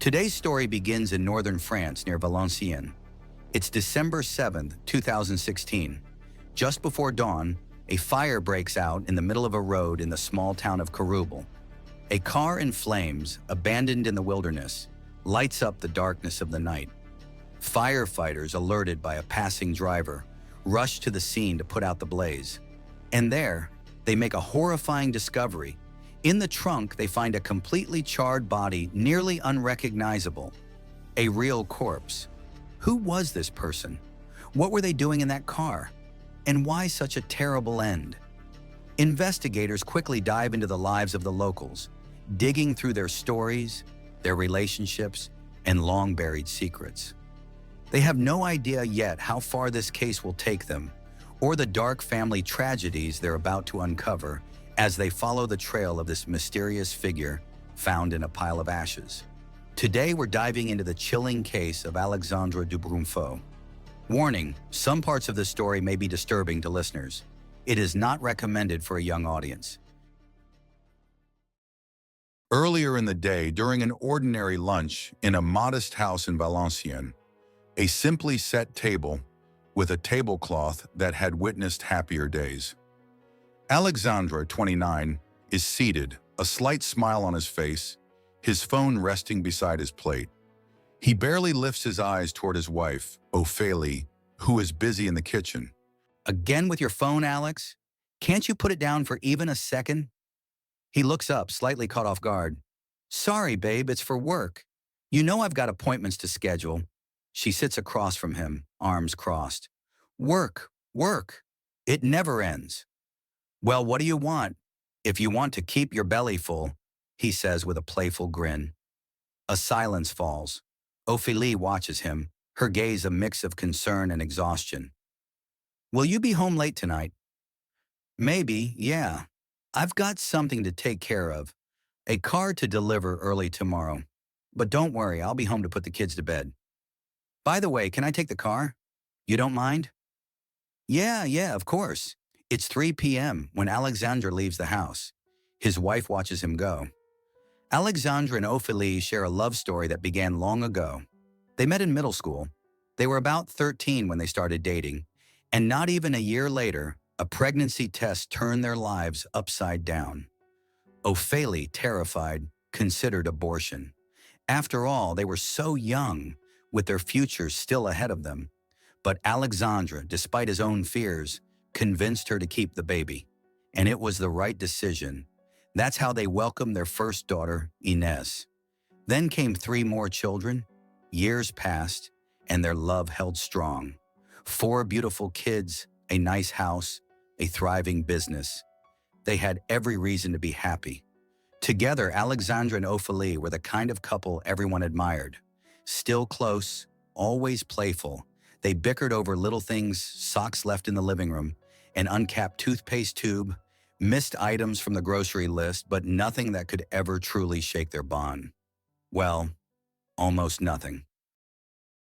Today's story begins in northern France near Valenciennes. It's December 7th, 2016. Just before dawn, a fire breaks out in the middle of a road in the small town of Quarouble. A car in flames, abandoned in the wilderness, lights up the darkness of the night. Firefighters, alerted by a passing driver, rush to the scene to put out the blaze. And there, they make a horrifying discovery. In the trunk, they find a completely charred body, nearly unrecognizable. A real corpse. Who was this person? What were they doing in that car? And why such a terrible end? Investigators quickly dive into the lives of the locals, digging through their stories, their relationships, and long-buried secrets. They have no idea yet how far this case will take them, or the dark family tragedies they're about to uncover as they follow the trail of this mysterious figure found in a pile of ashes. Today, we're diving into the chilling case of Alexandre Dubrunfaut. Warning, some parts of this story may be disturbing to listeners. It is not recommended for a young audience. Earlier in the day, during an ordinary lunch in a modest house in Valenciennes, a simply set table with a tablecloth that had witnessed happier days. Alexandre, 29, is seated, a slight smile on his face, his phone resting beside his plate. He barely lifts his eyes toward his wife, Ophélie, who is busy in the kitchen. Again with your phone, Alex? Can't you put it down for even a second? He looks up, slightly caught off guard. Sorry, babe, it's for work. You know I've got appointments to schedule. She sits across from him, arms crossed. Work, work. It never ends. Well, what do you want? If you want to keep your belly full, he says with a playful grin. A silence falls. Ophélie watches him, her gaze a mix of concern and exhaustion. Will you be home late tonight? Maybe, yeah. I've got something to take care of. A car to deliver early tomorrow. But don't worry, I'll be home to put the kids to bed. By the way, can I take the car? You don't mind? Yeah, of course. It's 3 p.m. when Alexandre leaves the house. His wife watches him go. Alexandre and Ophélie share a love story that began long ago. They met in middle school. They were about 13 when they started dating, and not even a year later, a pregnancy test turned their lives upside down. Ophélie, terrified, considered abortion. After all, they were so young, with their futures still ahead of them. But Alexandre, despite his own fears, convinced her to keep the baby. And it was the right decision. That's how they welcomed their first daughter, Inès. Then came 3 more children. Years passed, and their love held strong. 4 beautiful kids, a nice house, a thriving business. They had every reason to be happy. Together, Alexandre and Ophélie were the kind of couple everyone admired. Still close, always playful, they bickered over little things, socks left in the living room, an uncapped toothpaste tube, missed items from the grocery list, but nothing that could ever truly shake their bond. Well, almost nothing.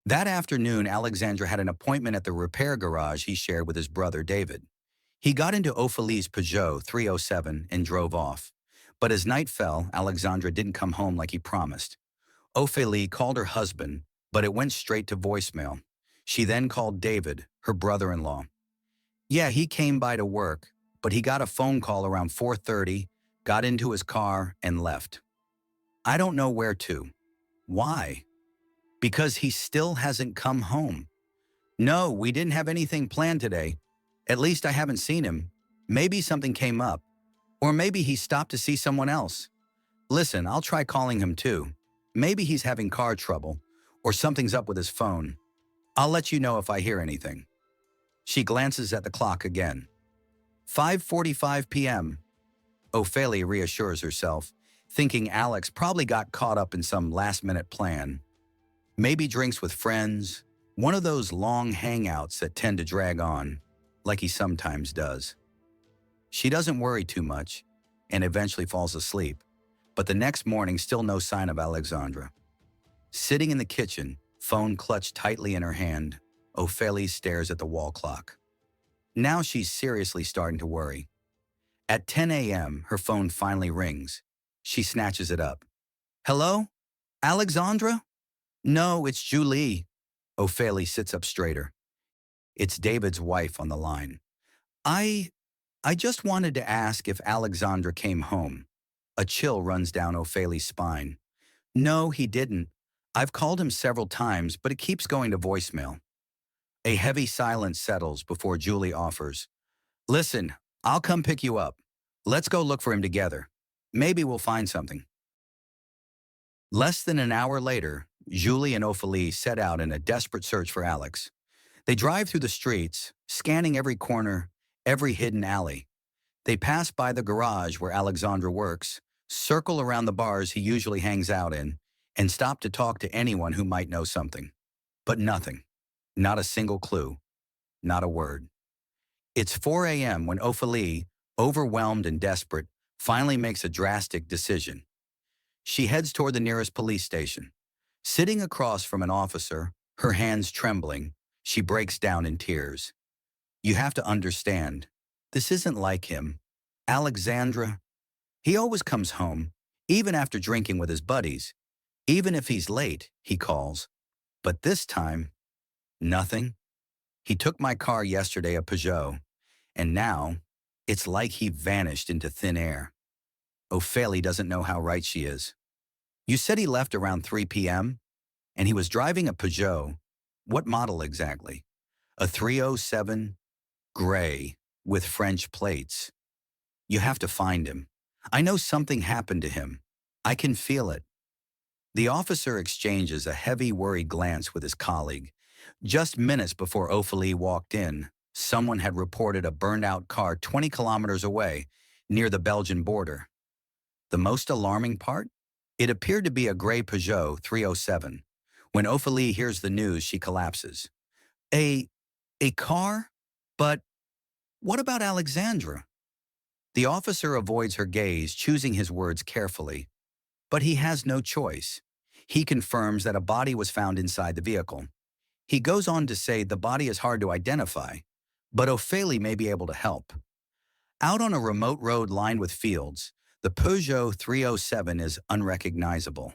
That afternoon, Alexandre had an appointment at the repair garage he shared with his brother David. He got into Ophélie's Peugeot 307 and drove off. But as night fell, Alexandre didn't come home like he promised. Ophélie called her husband, but it went straight to voicemail. She then called David, her brother-in-law. Yeah, he came by to work, but he got a phone call around 4:30, got into his car, and left. I don't know where to. Why? Because he still hasn't come home. No, we didn't have anything planned today. At least I haven't seen him. Maybe something came up. Or maybe he stopped to see someone else. Listen, I'll try calling him too. Maybe he's having car trouble, or something's up with his phone. I'll let you know if I hear anything. She glances at the clock again. 5:45 p.m. Ophélie reassures herself, thinking Alex probably got caught up in some last-minute plan. Maybe drinks with friends, one of those long hangouts that tend to drag on, like he sometimes does. She doesn't worry too much, and eventually falls asleep. But the next morning, still no sign of Alexandre. Sitting in the kitchen, phone clutched tightly in her hand, Ophélie stares at the wall clock. Now she's seriously starting to worry. At 10 a.m., her phone finally rings. She snatches it up. Hello? Alexandra? No, it's Julie. Ophélie sits up straighter. It's David's wife on the line. I I just wanted to ask if Alexandra came home. A chill runs down Ophélie's spine. No, he didn't. I've called him several times, but it keeps going to voicemail. A heavy silence settles before Julie offers, Listen, I'll come pick you up. Let's go look for him together. Maybe we'll find something. Less than an hour later, Julie and Ophélie set out in a desperate search for Alex. They drive through the streets, scanning every corner, every hidden alley. They pass by the garage where Alexandra works, circle around the bars he usually hangs out in, and stop to talk to anyone who might know something. But nothing. Not a single clue. Not a word. It's 4 a.m. when Ophélie, overwhelmed and desperate, finally makes a drastic decision. She heads toward the nearest police station. Sitting across from an officer, her hands trembling, she breaks down in tears. You have to understand, this isn't like him. Alexandra, he always comes home, even after drinking with his buddies. Even if he's late, he calls. But this time, nothing. He took my car yesterday, a Peugeot, and now it's like he vanished into thin air. Ophélie doesn't know how right she is. You said he left around 3 p.m., and he was driving a Peugeot. What model exactly? A 307 gray with French plates. You have to find him. I know something happened to him. I can feel it. The officer exchanges a heavy, worried glance with his colleague. Just minutes before Ophélie walked in, someone had reported a burned-out car 20 kilometers away, near the Belgian border. The most alarming part? It appeared to be a gray Peugeot 307. When Ophélie hears the news, she collapses. A car? But what about Alexandra? The officer avoids her gaze, choosing his words carefully. But he has no choice. He confirms that a body was found inside the vehicle. He goes on to say the body is hard to identify, but Ophélie may be able to help. Out on a remote road lined with fields, the Peugeot 307 is unrecognizable.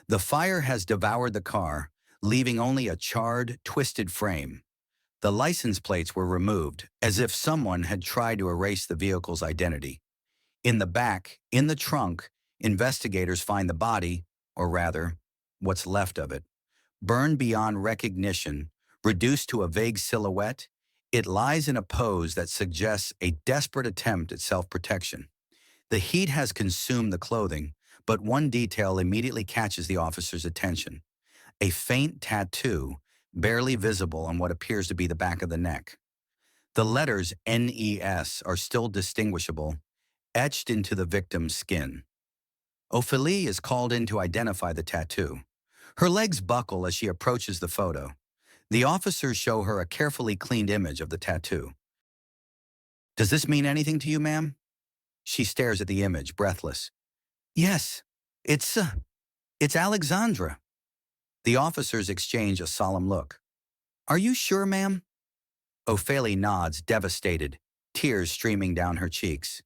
The fire has devoured the car, leaving only a charred, twisted frame. The license plates were removed, as if someone had tried to erase the vehicle's identity. In the back, in the trunk, investigators find the body, or rather, what's left of it. Burned beyond recognition, reduced to a vague silhouette, it lies in a pose that suggests a desperate attempt at self-protection. The heat has consumed the clothing, but one detail immediately catches the officer's attention. A faint tattoo, barely visible on what appears to be the back of the neck. The letters NES are still distinguishable, etched into the victim's skin. Ophélie is called in to identify the tattoo. Her legs buckle as she approaches the photo. The officers show her a carefully cleaned image of the tattoo. Does this mean anything to you, ma'am? She stares at the image, breathless. Yes, it's Alexandra. The officers exchange a solemn look. Are you sure, ma'am? Ophélie nods, devastated, tears streaming down her cheeks.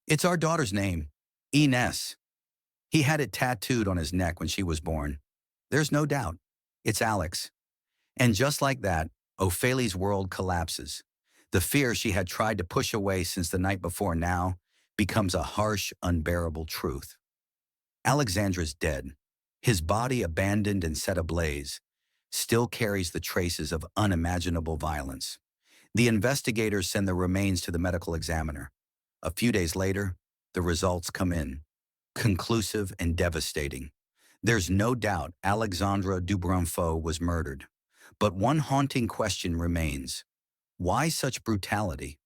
It's our daughter's name, Ines. He had it tattooed on his neck when she was born. There's no doubt. It's Alex. And just like that, Ophélie's world collapses. The fear she had tried to push away since the night before now becomes a harsh, unbearable truth. Alexandra's dead. His body, abandoned and set ablaze, still carries the traces of unimaginable violence. The investigators send the remains to the medical examiner. A few days later, the results come in, conclusive and devastating. There's no doubt Alexandre Dubrunfaut was murdered. But one haunting question remains. Why such brutality?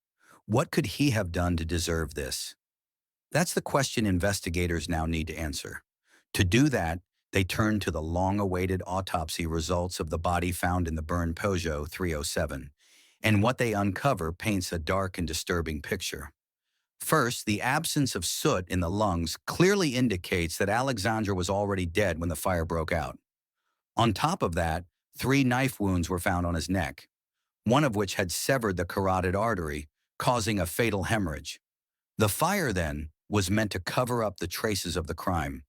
What could he have done to deserve this? That's the question investigators now need to answer. To do that, they turn to the long-awaited autopsy results of the body found in the burned Peugeot 307, and what they uncover paints a dark and disturbing picture. First, the absence of soot in the lungs clearly indicates that Alexandra was already dead when the fire broke out. On top of that, 3 knife wounds were found on his neck, one of which had severed the carotid artery, causing a fatal hemorrhage. The fire, then, was meant to cover up the traces of the crime.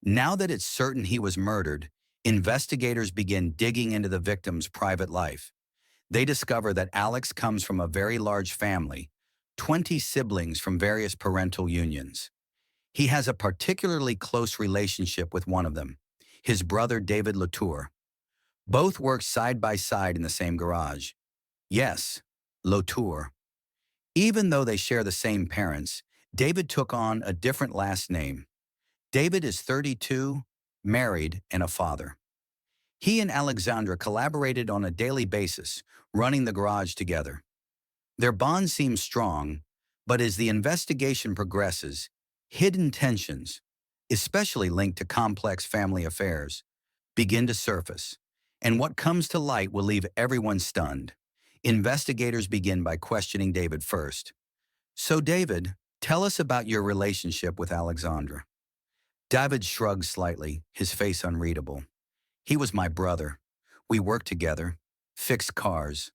Now that it's certain he was murdered, investigators begin digging into the victim's private life. They discover that Alex comes from a very large family, 20 siblings from various parental unions. He has a particularly close relationship with one of them, his brother David Latour. Both work side by side in the same garage. Yes, Latour. Even though they share the same parents, David took on a different last name. David is 32, married, and a father. He and Alexandra collaborated on a daily basis, running the garage together. Their bond seems strong, but as the investigation progresses, hidden tensions, especially linked to complex family affairs, begin to surface. And what comes to light will leave everyone stunned. Investigators begin by questioning David first. So David, tell us about your relationship with Alexandra. David shrugged slightly, his face unreadable. He was my brother. We worked together, fixed cars,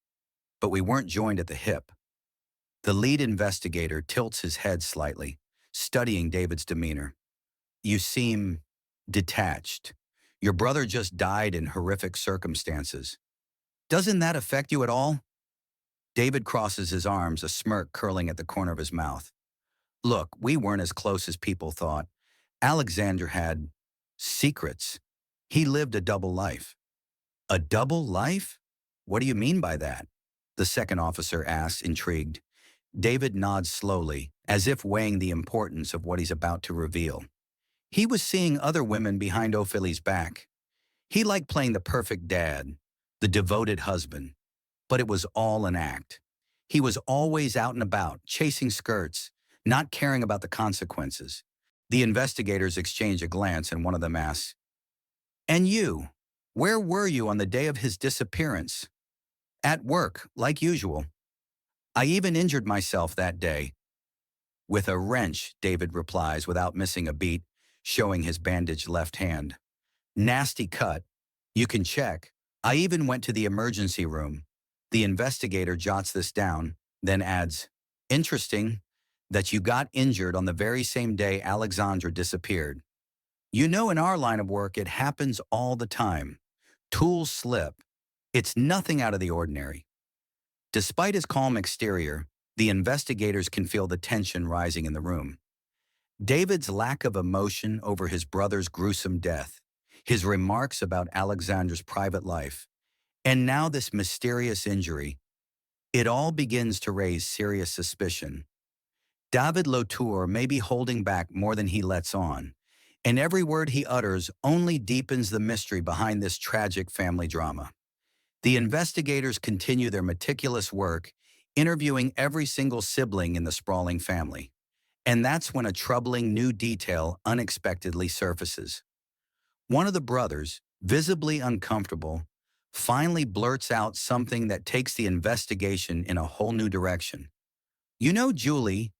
but we weren't joined at the hip. The lead investigator tilts his head slightly, studying David's demeanor. You seem detached. Your brother just died in horrific circumstances. Doesn't that affect you at all? David crosses his arms, a smirk curling at the corner of his mouth. Look, we weren't as close as people thought. Alexander had secrets. He lived a double life. A double life? What do you mean by that? The second officer asks, intrigued. David nods slowly, as if weighing the importance of what he's about to reveal. He was seeing other women behind Ophelie's back. He liked playing the perfect dad, the devoted husband. But it was all an act. He was always out and about, chasing skirts, not caring about the consequences. The investigators exchange a glance and one of them asks, And you? Where were you on the day of his disappearance? At work, like usual. I even injured myself that day. With a wrench, David replies without missing a beat, showing his bandaged left hand. Nasty cut. You can check. I even went to the emergency room. The investigator jots this down, then adds, Interesting that you got injured on the very same day Alexandra disappeared. You know, in our line of work, it happens all the time. Tools slip. It's nothing out of the ordinary. Despite his calm exterior, the investigators can feel the tension rising in the room. David's lack of emotion over his brother's gruesome death, his remarks about Alexandra's private life, and now this mysterious injury, it all begins to raise serious suspicion. David Latour may be holding back more than he lets on, and every word he utters only deepens the mystery behind this tragic family drama. The investigators continue their meticulous work, interviewing every single sibling in the sprawling family. And that's when a troubling new detail unexpectedly surfaces. One of the brothers, visibly uncomfortable, finally blurts out something that takes the investigation in a whole new direction. You know, Julie,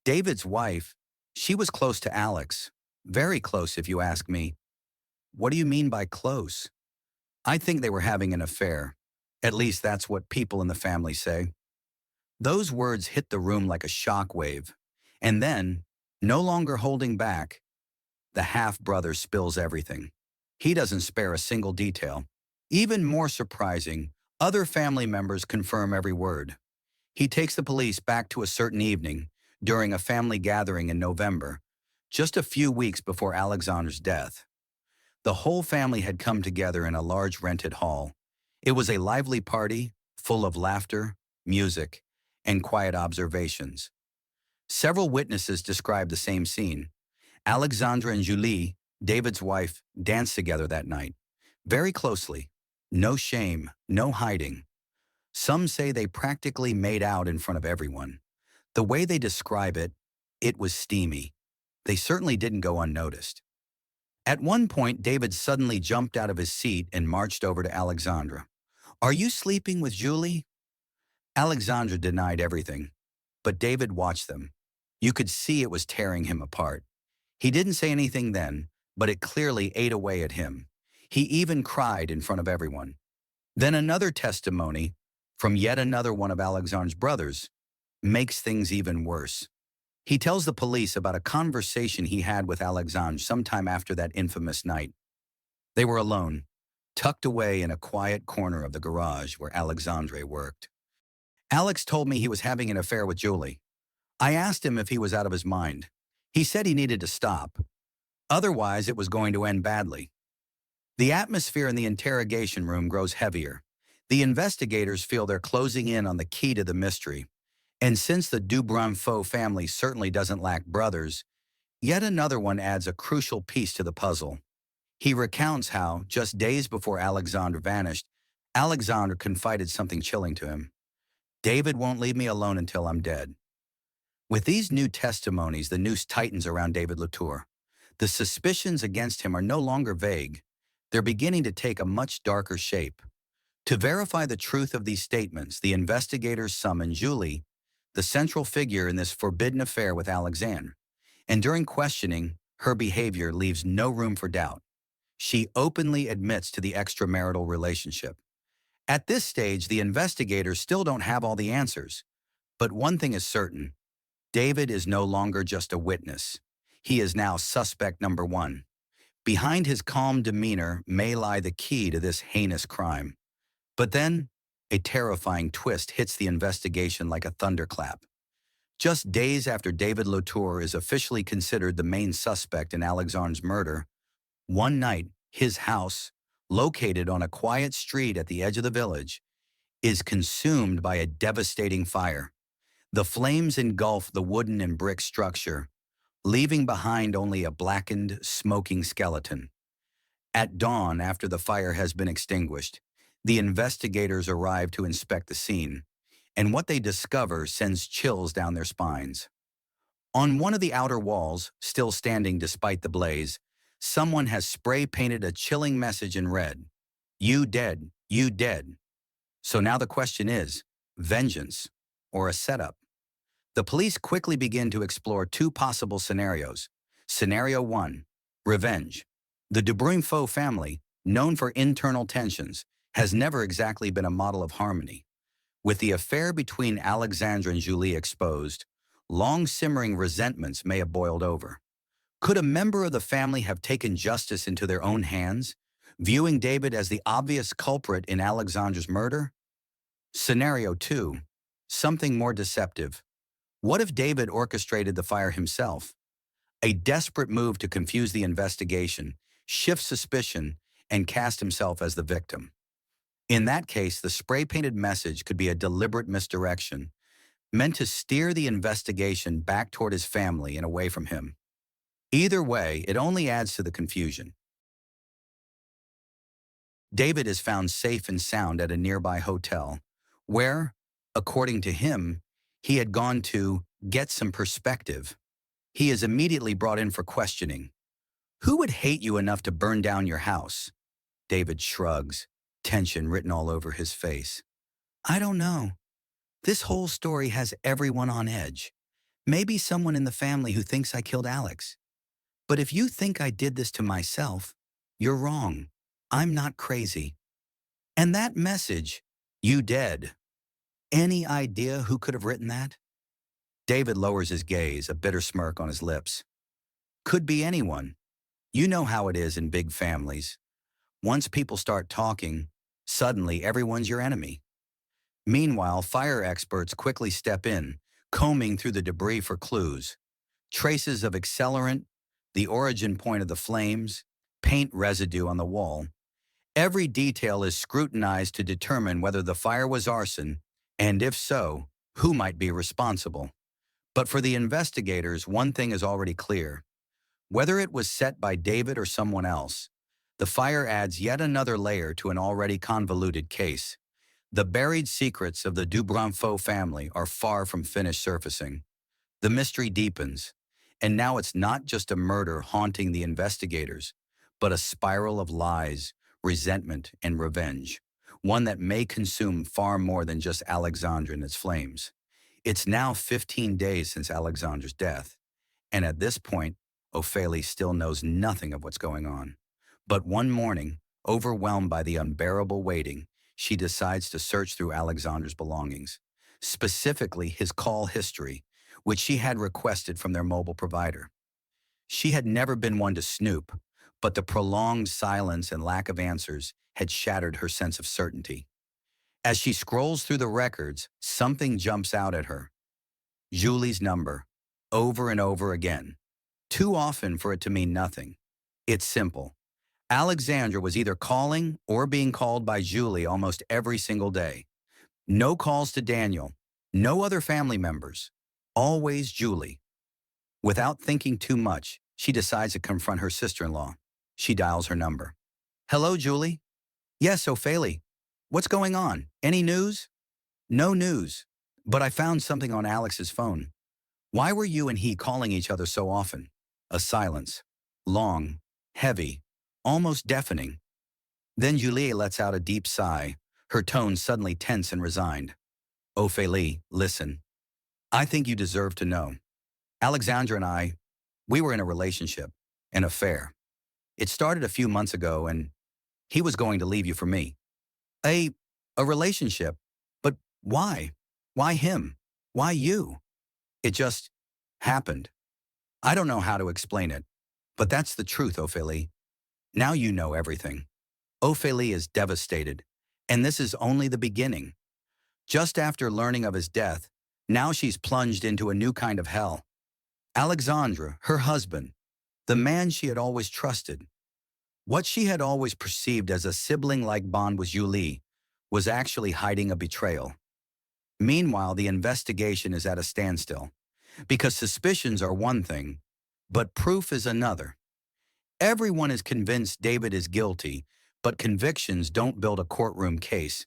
David's wife, she was close to Alex. Very close, if you ask me. What do you mean by close? I think they were having an affair. At least that's what people in the family say. Those words hit the room like a shockwave. And then, no longer holding back, the half-brother spills everything. He doesn't spare a single detail. Even more surprising, other family members confirm every word. He takes the police back to a certain evening during a family gathering in November, just a few weeks before Alexander's death. The whole family had come together in a large rented hall. It was a lively party, full of laughter, music, and quiet observations. Several witnesses described the same scene. Alexandra and Julie, David's wife, danced together that night, very closely. No shame, no hiding. Some say they practically made out in front of everyone. The way they describe it, it was steamy. They certainly didn't go unnoticed. At one point, David suddenly jumped out of his seat and marched over to Alexandra. Are you sleeping with Julie? Alexandra denied everything, but David watched them. You could see it was tearing him apart. He didn't say anything then, but it clearly ate away at him. He even cried in front of everyone. Then another testimony, from yet another one of Alexander's brothers, makes things even worse. He tells the police about a conversation he had with Alexandre sometime after that infamous night. They were alone, tucked away in a quiet corner of the garage where Alexandre worked. Alex told me he was having an affair with Julie. I asked him if he was out of his mind. He said he needed to stop. Otherwise, it was going to end badly. The atmosphere in the interrogation room grows heavier. The investigators feel they're closing in on the key to the mystery. And since the Dubrunfaut family certainly doesn't lack brothers, yet another one adds a crucial piece to the puzzle. He recounts how, just days before Alexandre vanished, Alexandre confided something chilling to him. David won't leave me alone until I'm dead. With these new testimonies, the noose tightens around David Latour. The suspicions against him are no longer vague. They're beginning to take a much darker shape. To verify the truth of these statements, the investigators summon Julie, the central figure in this forbidden affair with Alexandre. And during questioning, her behavior leaves no room for doubt. She openly admits to the extramarital relationship. At this stage, the investigators still don't have all the answers. But one thing is certain. David is no longer just a witness. He is now suspect number one. Behind his calm demeanor may lie the key to this heinous crime. But then, a terrifying twist hits the investigation like a thunderclap. Just days after David Latour is officially considered the main suspect in Alexandre's murder, one night, his house, located on a quiet street at the edge of the village, is consumed by a devastating fire. The flames engulf the wooden and brick structure, leaving behind only a blackened, smoking skeleton. At dawn, after the fire has been extinguished, the investigators arrive to inspect the scene, and what they discover sends chills down their spines. On one of the outer walls, still standing despite the blaze, someone has spray-painted a chilling message in red. You dead, you dead. So now the question is, vengeance or a setup? The police quickly begin to explore two possible scenarios. Scenario 1, revenge. The Dubrunfaut family, known for internal tensions, has never exactly been a model of harmony. With the affair between Alexandre and Julie exposed, long-simmering resentments may have boiled over. Could a member of the family have taken justice into their own hands, viewing David as the obvious culprit in Alexandre's murder? Scenario 2, something more deceptive. What if David orchestrated the fire himself? A desperate move to confuse the investigation, shift suspicion, and cast himself as the victim. In that case, the spray-painted message could be a deliberate misdirection, meant to steer the investigation back toward his family and away from him. Either way, it only adds to the confusion. David is found safe and sound at a nearby hotel, where, according to him, he had gone to get some perspective. He is immediately brought in for questioning. Who would hate you enough to burn down your house? David shrugs, tension written all over his face. I don't know. This whole story has everyone on edge. Maybe someone in the family who thinks I killed Alex. But if you think I did this to myself, you're wrong. I'm not crazy. And that message, you dead. Any idea who could have written that? David lowers his gaze, a bitter smirk on his lips. Could be anyone. You know how it is in big families. Once people start talking, suddenly everyone's your enemy. Meanwhile, fire experts quickly step in, combing through the debris for clues. Traces of accelerant, the origin point of the flames, paint residue on the wall. Every detail is scrutinized to determine whether the fire was arson, and if so, who might be responsible. But for the investigators, one thing is already clear. Whether it was set by David or someone else, the fire adds yet another layer to an already convoluted case. The buried secrets of the Dubrunfaut family are far from finished surfacing. The mystery deepens, and now it's not just a murder haunting the investigators, but a spiral of lies, resentment, and revenge, one that may consume far more than just Alexandre and its flames. It's now 15 days since Alexandre's death, and at this point, Ophélie still knows nothing of what's going on. But one morning, overwhelmed by the unbearable waiting, she decides to search through Alexandre's belongings, specifically his call history, which she had requested from their mobile provider. She had never been one to snoop, but the prolonged silence and lack of answers had shattered her sense of certainty. As she scrolls through the records, something jumps out at her. Julie's number, over and over again. Too often for it to mean nothing. It's simple. Alexandra was either calling or being called by Julie almost every single day. No calls to Daniel, no other family members. Always Julie. Without thinking too much, she decides to confront her sister-in-law. She dials her number. Hello, Julie? Yes, Ophélie. What's going on? Any news? No news. But I found something on Alex's phone. Why were you and he calling each other so often? A silence. Long, heavy, almost deafening. Then Julie lets out a deep sigh, her tone suddenly tense and resigned. Ophélie, listen. I think you deserve to know. Alexandra and I, we were in a relationship, an affair. It started a few months ago and he was going to leave you for me. A, a relationship? But why? Why him? Why you? It just happened. I don't know how to explain it, but that's the truth, Ophélie. Now you know everything. Ophélie is devastated, and this is only the beginning. Just after learning of his death, now she's plunged into a new kind of hell. Alexandre, her husband, the man she had always trusted. What she had always perceived as a sibling-like bond with Julie was actually hiding a betrayal. Meanwhile, the investigation is at a standstill, because suspicions are one thing, but proof is another. Everyone is convinced David is guilty, but convictions don't build a courtroom case.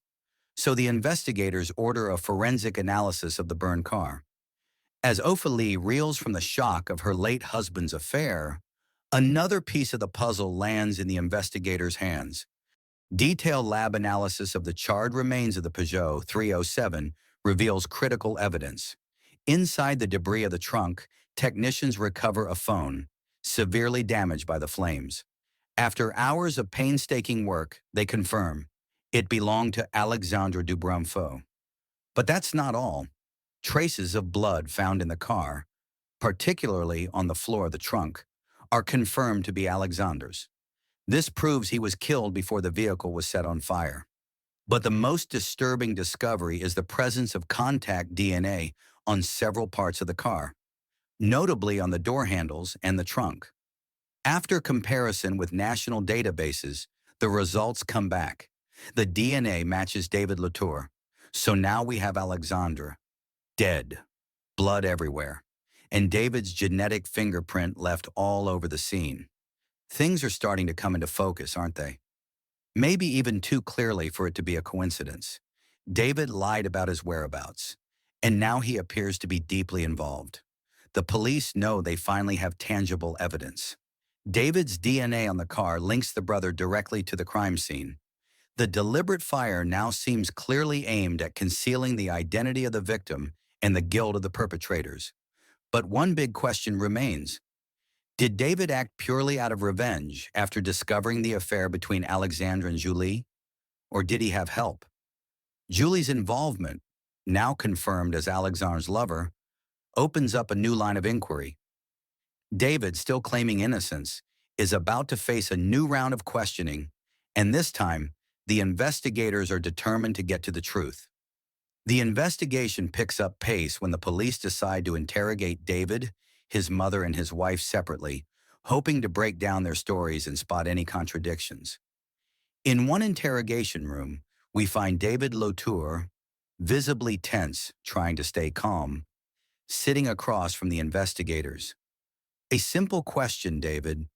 So the investigators order a forensic analysis of the burned car. As Ophélie reels from the shock of her late husband's affair, another piece of the puzzle lands in the investigators' hands. Detailed lab analysis of the charred remains of the Peugeot 307 reveals critical evidence. Inside the debris of the trunk, technicians recover a phone, severely damaged by the flames. After hours of painstaking work, they confirm it belonged to Alexandre Dubrunfaut. But that's not all. Traces of blood found in the car, particularly on the floor of the trunk, are confirmed to be Alexandre's. This proves he was killed before the vehicle was set on fire. But the most disturbing discovery is the presence of contact DNA on several parts of the car, notably on the door handles and the trunk. After comparison with national databases, the results come back. The DNA matches David Latour. So now we have Alexandre, dead, blood everywhere, and David's genetic fingerprint left all over the scene. Things are starting to come into focus, aren't they? Maybe even too clearly for it to be a coincidence. David lied about his whereabouts, and now he appears to be deeply involved. The police know they finally have tangible evidence. David's DNA on the car links the brother directly to the crime scene. The deliberate fire now seems clearly aimed at concealing the identity of the victim and the guilt of the perpetrators. But one big question remains. Did David act purely out of revenge after discovering the affair between Alexandre and Julie? Or did he have help? Julie's involvement, now confirmed as Alexandre's lover, opens up a new line of inquiry. David, still claiming innocence, is about to face a new round of questioning, and this time, the investigators are determined to get to the truth. The investigation picks up pace when the police decide to interrogate David, his mother, and his wife separately, hoping to break down their stories and spot any contradictions. In one interrogation room, we find David Latour, visibly tense, trying to stay calm, sitting across from the investigators. A simple question, David.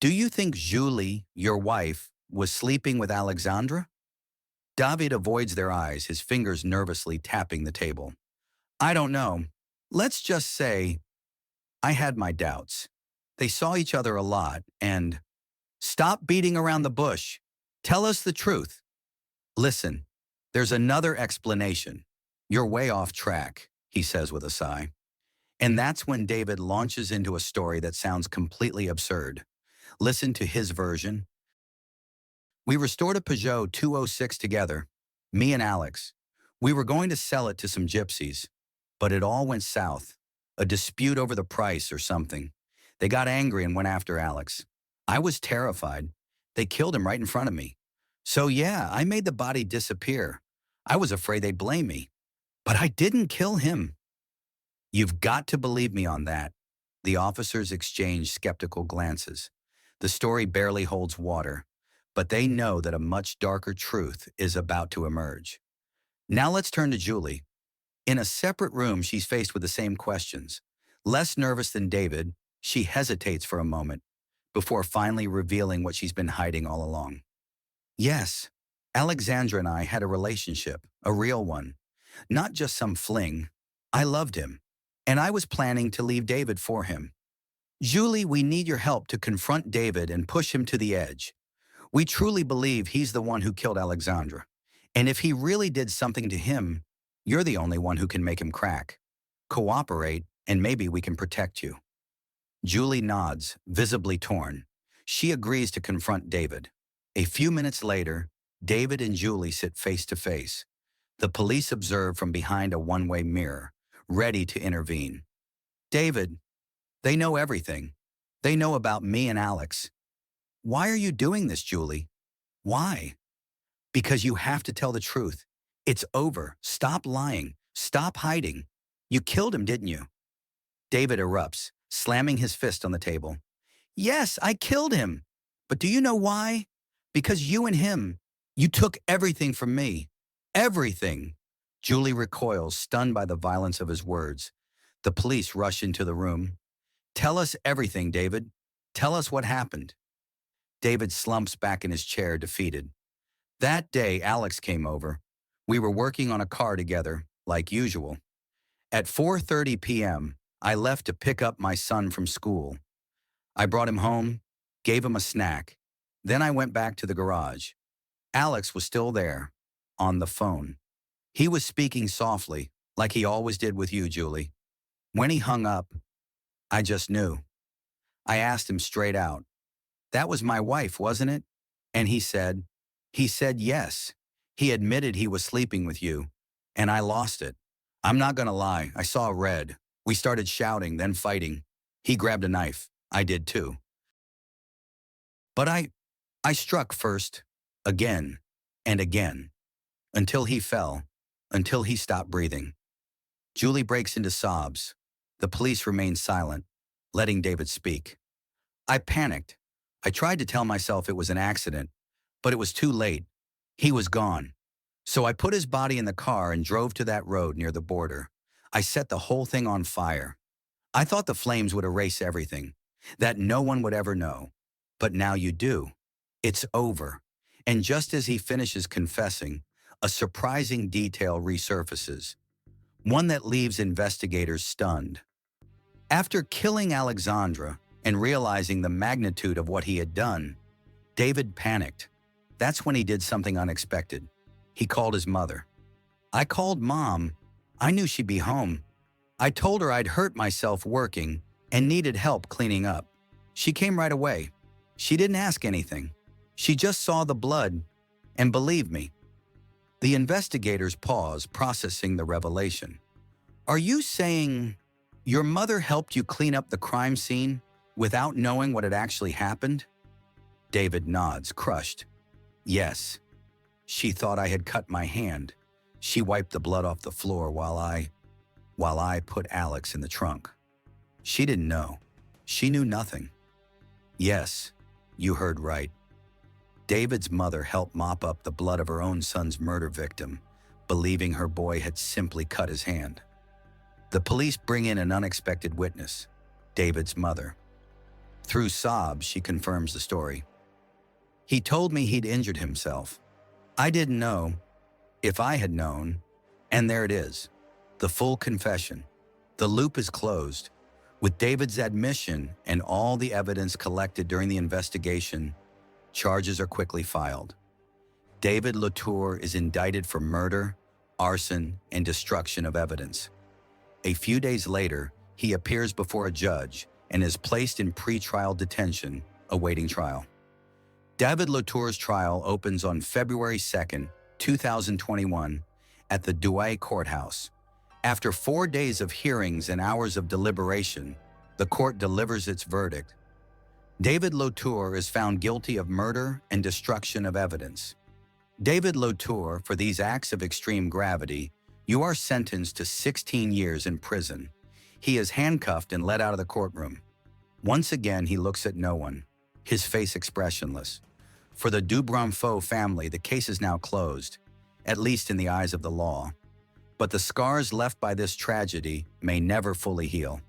Do you think Julie, your wife, was sleeping with Alexandra? David avoids their eyes, his fingers nervously tapping the table. I don't know. Let's just say I had my doubts. They saw each other a lot, and stop beating around the bush. Tell us the truth. Listen, there's another explanation. You're way off track, he says with a sigh. And that's when David launches into a story that sounds completely absurd. Listen to his version. We restored a Peugeot 206 together, me and Alex. We were going to sell it to some gypsies, but it all went south. A dispute over the price or something. They got angry and went after Alex. I was terrified. They killed him right in front of me. So yeah, I made the body disappear. I was afraid they'd blame me. But I didn't kill him. You've got to believe me on that. The officers exchanged skeptical glances. The story barely holds water, but they know that a much darker truth is about to emerge. Now let's turn to Julie. In a separate room, she's faced with the same questions. Less nervous than David, she hesitates for a moment before finally revealing what she's been hiding all along. Yes, Alexandra and I had a relationship, a real one. Not just some fling. I loved him, and I was planning to leave David for him. Julie, we need your help to confront David and push him to the edge. We truly believe he's the one who killed Alexandra. And if he really did something to him, you're the only one who can make him crack. Cooperate, and maybe we can protect you. Julie nods, visibly torn. She agrees to confront David. A few minutes later, David and Julie sit face to face. The police observe from behind a one-way mirror, ready to intervene. David, they know everything. They know about me and Alex. Why are you doing this, Julie? Why? Because you have to tell the truth. It's over. Stop lying. Stop hiding. You killed him, didn't you? David erupts, slamming his fist on the table. Yes, I killed him. But do you know why? Because you and him, you took everything from me. Everything. Julie recoils, stunned by the violence of his words. The police rush into the room. Tell us everything, David. Tell us what happened. David slumps back in his chair, defeated. That day, Alex came over. We were working on a car together, like usual. At 4:30 p.m., I left to pick up my son from school. I brought him home, gave him a snack. Then I went back to the garage. Alex was still there, on the phone. He was speaking softly, like he always did with you, Julie. When he hung up, I just knew. I asked him straight out, "That was my wife, wasn't it?" And he said yes. He admitted he was sleeping with you, and I lost it. I'm not gonna lie, I saw red. We started shouting, then fighting. He grabbed a knife. I did too. But I struck first, again, and again, until he fell, until he stopped breathing. Julie breaks into sobs. The police remain silent, letting David speak. I panicked. I tried to tell myself it was an accident, but it was too late. He was gone. So I put his body in the car and drove to that road near the border. I set the whole thing on fire. I thought the flames would erase everything, that no one would ever know. But now you do. It's over. And just as he finishes confessing, a surprising detail resurfaces, one that leaves investigators stunned. After killing Alexandra and realizing the magnitude of what he had done, David panicked. That's when he did something unexpected. He called his mother. I called Mom. I knew she'd be home. I told her I'd hurt myself working and needed help cleaning up. She came right away. She didn't ask anything. She just saw the blood, and believe me. The investigators pause, processing the revelation. Are you saying your mother helped you clean up the crime scene without knowing what had actually happened? David nods, crushed. Yes. She thought I had cut my hand. She wiped the blood off the floor while I put Alex in the trunk. She didn't know. She knew nothing. Yes, you heard right. David's mother helped mop up the blood of her own son's murder victim, believing her boy had simply cut his hand. The police bring in an unexpected witness, David's mother. Through sobs, she confirms the story. He told me he'd injured himself. I didn't know. If I had known, and there it is, the full confession. The loop is closed. With David's admission and all the evidence collected during the investigation, charges are quickly filed. David Latour is indicted for murder, arson, and destruction of evidence. A few days later, he appears before a judge and is placed in pretrial detention, awaiting trial. David Latour's trial opens on February 2nd, 2021, at the Douai Courthouse. After 4 days of hearings and hours of deliberation, the court delivers its verdict. David Lautour is found guilty of murder and destruction of evidence. David Lautour, for these acts of extreme gravity, you are sentenced to 16 years in prison. He is handcuffed and led out of the courtroom. Once again, he looks at no one, his face expressionless. For the Dubrunfaut family, the case is now closed, at least in the eyes of the law. But the scars left by this tragedy may never fully heal.